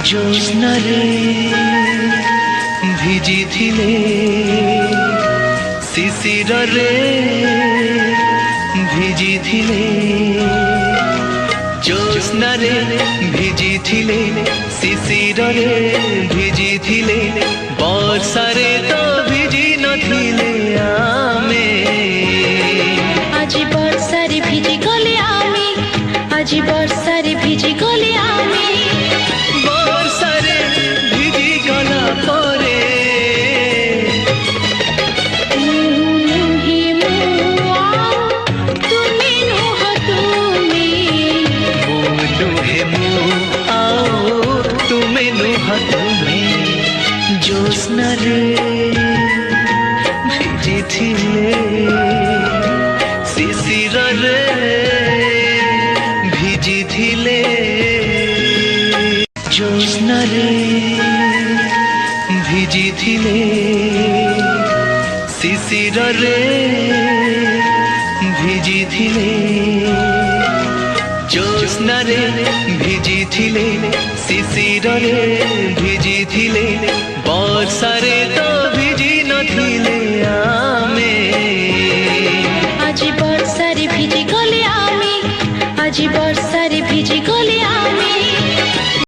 জ্যোৎস্নারে ভিজিছিলে শিশিରରେ ভিজিছিলে জ্যোৎস্নারে ভিজিছিলে শিশিରରେ ভিজিছিলে ବର୍ଷାରେ ତ ଭିଜି ନଥିଲେ ଆମେ আজি বর্ষারে ভিজি গলে আমি আজি বর্ষারে ভিজি গলে আমি ବର୍ଷାରେ ଭିଜି ଗଲା ପରେ নুহি মুআ তুমি নুহ তুমি ମୁଁ ନୁହେଁ ମୁଁ ଆଉ ତୁମେ ନୁହ ତୁମେ ଜ୍ୟୋତ୍ସ୍ନାରେ ଭିଜିଥିଲେ ଶିଶିରରେ ଭିଜିଥିଲେ ଜ୍ୟୋତ୍ସ୍ନାରେ ଭିଜିଥିଲେ ଶିଶିରରେ ଭିଜିଥିଲେ জ্যোৎস্নারে ভিজিছিলে শিশিରରେ ভিজিছিলে ବର୍ଷାରେ ତ ଭିଜି ନଥିଲେ